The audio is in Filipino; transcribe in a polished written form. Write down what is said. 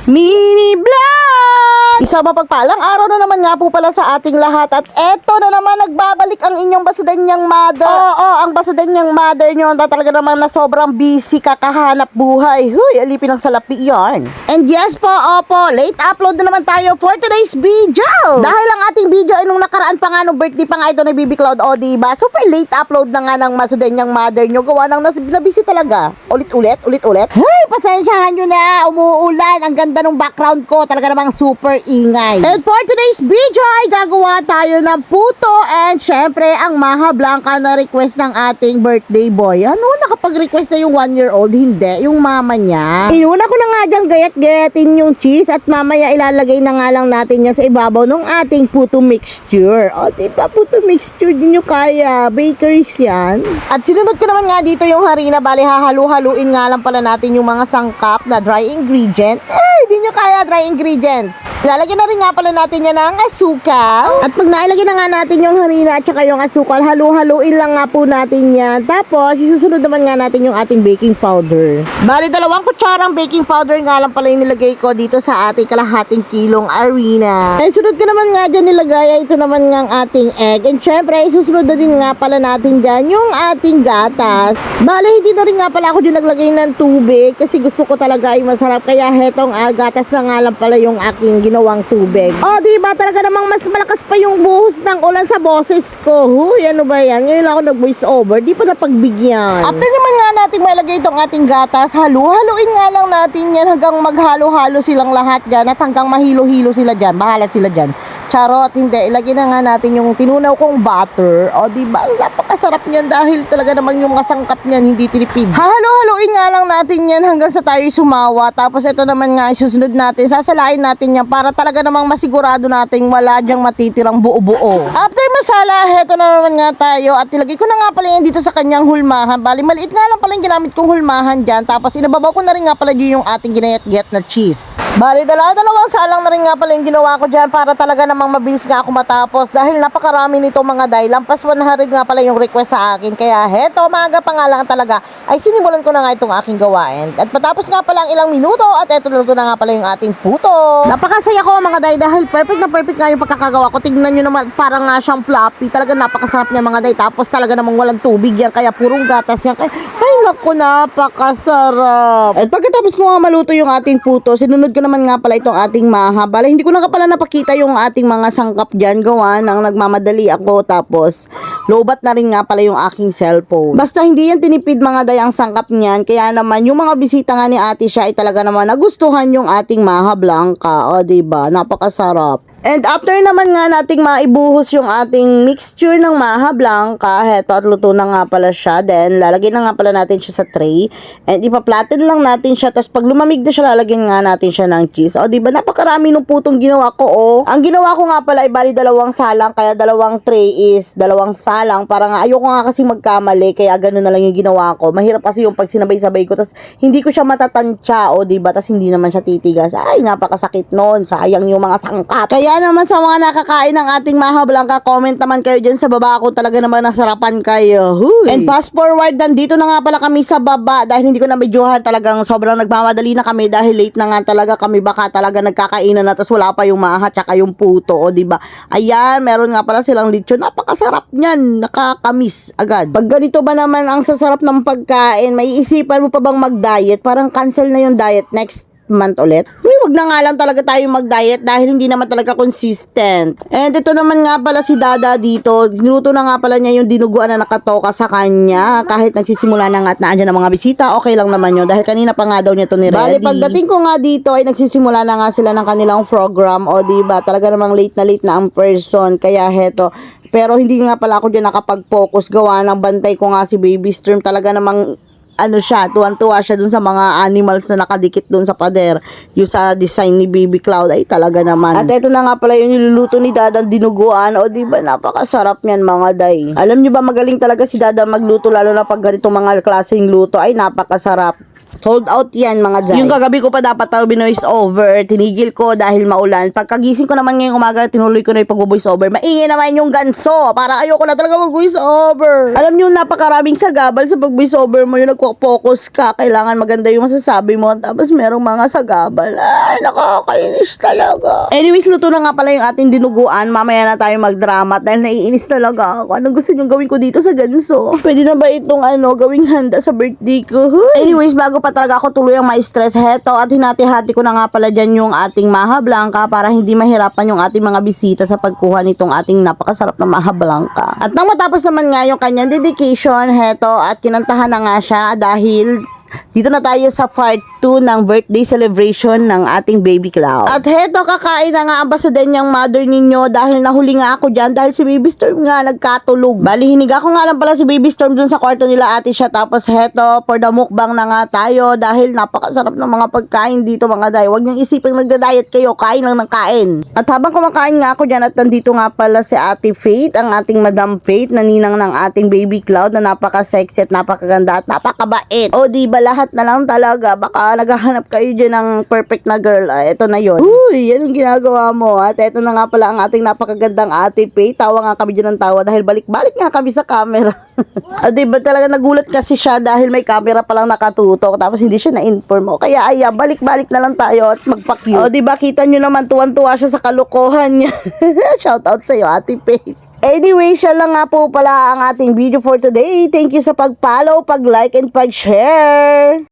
Mini Vlog! Isang mapagpalang araw na naman nga po pala sa ating lahat at eto na naman nagbabalik ang inyong basudanyang mother. Oo, ang basudanyang mother nyo na talaga naman na sobrang busy kakahanap buhay. Huy, alipin ang salapi yarn. And yes po, opo, late upload na naman tayo for today's video. Dahil ang ating video ay nung nakaraan pa nga nung birthday pa nga ito ni Bibi Cloud, o diba? Super late upload na nga ng basudanyang mother nyo. Gawa ng nabisi talaga. Ulit-ulit. Hey, pasensyahan nyo na. Umuulan. Ang ganda ng background ko. Talaga namang super ingay. And for today's video ay gagawa tayo ng puto and syempre ang Maha Blanca na request ng ating birthday boy. Ano, nakapag-request na yung 1-year-old? Hindi, yung mama niya. Inuna ko na nga dyan gayat-gayatin yung cheese at mamaya ilalagay na nga lang natin yan sa ibabaw ng ating puto mixture. O, diba, puto mixture din yung kaya. Bakeries yan. At sinunod ko naman nga dito yung harina. Bali, hahalu-haluin nga lang pala natin yung mga sangkap na dry ingredient. Hindi nyo kaya dry ingredients. Ilalagyan na rin nga pala natin yan ng asukal. At pag nailagay na nga natin yung harina at saka yung asukal, halu-haluin lang nga po natin yan. Tapos, isusunod naman nga natin yung ating baking powder. Bali, 2 kutsarang baking powder nga lang pala yung nilagay ko dito sa ating kalahating kilong harina. Ay, sunod ko naman nga dyan nilagay. Ito naman nga ang ating egg. And syempre, isusunod na din nga pala natin dyan yung ating gatas. Bali, hindi na rin nga pala ako dyan naglagay ng tubig kasi gusto ko talaga ay masarap. Kaya hetong gatas na nga lang pala yung aking ginawang tubig. O, diba talaga namang mas malakas pa yung buhos ng ulan sa boses ko. Huy, ano ba yan? Ngayon lang ako nag-voice over. Di pa napagbigyan. After naman nga natin malagay itong ating gatas, halu-haluin nga lang natin yan hanggang maghalo-halo silang lahat dyan at hanggang mahilo-hilo sila dyan. Bahala sila dyan. Charot, hindi. Ilagay na nga natin yung tinunaw kong butter. O, diba? Napakasarap niyan dahil talaga naman yung kasangkap niyan hindi tinipid. Halo-haloin nga lang natin yan hanggang sa tayo sumawa. Tapos ito naman nga isusunod natin. Sasalain natin yan para talaga namang masigurado natin wala dyang matitirang buo-buo. After masala, heto na naman nga tayo. At ilagay ko na nga pala yan dito sa kanyang hulmahan. Bali, maliit nga lang pala yung ginamit kong hulmahan dyan. Tapos inababaw ko na rin nga pala yung ating ginayat-gayat na cheese. Bali, dalawang salang na rin nga pala yung ginawa ko dyan para talaga namang mabilis nga ako matapos dahil napakarami nito mga day. Lampas 100 nga pala yung request sa akin. Kaya heto, maaga pa nga lang talaga ay sinimulan ko na nga itong aking gawain. At patapos nga pala ang ilang minuto at eto luto na nga pala yung ating puto. Napakasaya ko mga day dahil perfect na perfect nga yung pagkakagawa ko. Tignan nyo naman, parang nga siyang floppy. Talaga napakasarap niya mga day. Tapos talaga namang walang tubig yan. Kaya purong gatas yan. Ay naku, napakasarap. At pagkatapos ko nga maluto yung ating puto, sinunod ko naman nga pala itong ating maha. Bala, hindi ko na pala napakita yung ating mga sangkap dyan. Gawa nang nagmamadali ako. Tapos, lobat na rin nga pala yung aking cellphone. Basta hindi yan tinipid mga day ang sangkap niyan. Kaya naman, yung mga bisita nga ni ate siya ay talaga naman nagustuhan yung ating Maha Blanca. O, diba? Napakasarap. And after naman nga nating maibuhos yung ating mixture ng Maha Blanca, heto at luto na nga pala siya. Then, lalagyan na nga pala natin siya sa tray. And ipa-flatten lang natin siya. Tapos pag lumamig na siya, lalagyan nga natin siya ng cheese. O, diba? Napakarami nung putong ginawa ko, oh. Ang ginawa ko nga pala ay bali 2 salang. Kaya 2 tray is 2 salang. Para nga ayoko nga kasi magkamali. Kaya ganun na lang yung ginawa ko. Mahirap kasi yung pag sinabay-sabay ko. Tapos hindi ko siya matatansya. O, diba? Tapos hindi naman siya titigas. Ay, napakasakit nun. Sayang yung mga sangkap. Kaya naman sa mga nakakain ng ating Maha Blanca, comment naman kayo dyan sa baba kung talaga naman nasarapan kayo. Huy. And fast forward, nandito na nga pala kami sa baba dahil hindi ko na medyohan, talagang sobrang nagmamadali na kami dahil late na nga talaga kami, baka talaga nagkakainan na tapos wala pa yung maha tsaka yung puto, o diba? Ayan, meron nga pala silang lechon. Napakasarap niyan, nakakamis agad. Pag ganito ba naman ang sasarap ng pagkain, may isipan mo pa bang mag-diet? Parang cancel na yung diet next month ulit. Wag na nga lang talaga tayo mag-diet dahil hindi naman talaga consistent. And ito naman nga pala si Dada dito. Niluto na nga pala niya yung dinuguan na nakatoka sa kanya. Kahit nagsisimula na nga at naandyan ng mga bisita, okay lang naman yun. Dahil kanina pa nga daw niya to ni Reddy. Bale, pagdating ko nga dito ay nagsisimula na nga sila ng kanilang program. O diba, talaga namang late na ang person. Kaya heto. Pero hindi nga pala ako dyan nakapag-focus. Gawa ng bantay ko nga si Baby Storm. Talaga namang ano siya, tuwan-tuwa siya dun sa mga animals na nakadikit dun sa pader. Yung sa design ni Bibi Cloud ay talaga naman. At eto na nga pala yung niluluto ni Dada, dinuguan. O diba, napakasarap niyan mga day. Alam nyo ba, magaling talaga si Dada magluto, lalo na pag ganitong mga klaseng luto ay napakasarap. Sold out yan mga Jai. Yung kagabi ko pa dapat tayo binoise over. Tinigil ko dahil maulan. Pagkagising ko naman ngayong umaga, tinuloy ko na yung pag-voice over. Maingay naman yung ganso. Para ayoko na talaga mag-voice over. Alam niyo, napakaraming sagabal sa pag-voice over mo. Yung nagpo-focus ka. Kailangan maganda yung masasabi mo. Tapos merong mga sagabal. Ay, nakakainis talaga. Anyways, luto na nga pala yung ating dinuguan. Mamaya na tayo magdrama dahil naiinis talaga ako. Anong gusto niyong gawin ko dito sa ganso? Pwede na ba itong gawing handa sa birthday ko? Anyways, bago pa talaga ako tuluyang ma-stress, heto at hinati-hati ko na nga pala dyan yung ating maha blanca para hindi mahirapan yung ating mga bisita sa pagkuha nitong ating napakasarap na maha blanca. At nang matapos naman nga yung kanyang dedication, heto at kinantahan na nga siya dahil dito na tayo sa part 2 ng birthday celebration ng ating baby Cloud. At heto, kakain na nga ang basudenyang mother ninyo dahil nahuli nga ako dyan dahil si Baby Storm nga nagkatulog. Bali, hiniga ko nga lang pala si Baby Storm dun sa kwarto nila ate siya. Tapos heto, for the mukbang na nga tayo dahil napakasarap ng mga pagkain dito mga day. Huwag niyong isipin nagda-diet kayo, kain lang ng kain. At habang kumakain nga ako dyan at nandito nga pala si Ate Faith, ang ating Madam Faith na ninang ng ating baby Cloud na napaka-sexy at napakaganda at napakabait. O diba lahat na lang talaga, baka naghahanap kayo dyan ng perfect na girl. Ito na yon. Uy, yan ang ginagawa mo. At ito na nga pala ang ating napakagandang Ate Faith. Tawa nga kami dyan ng tawa dahil balik-balik nga kami sa camera. At diba talaga nagulat kasi siya dahil may camera palang nakatutok tapos hindi siya na-inform. O kaya ayan, balik-balik na lang tayo at magpa-cute. O diba kita nyo naman tuwan-tuwa siya sa kalokohan niya. Shout out sa'yo, Ate Faith. Anyway, siya lang nga po pala ang ating video for today. Thank you sa pag-follow, pag-like, and pag-share.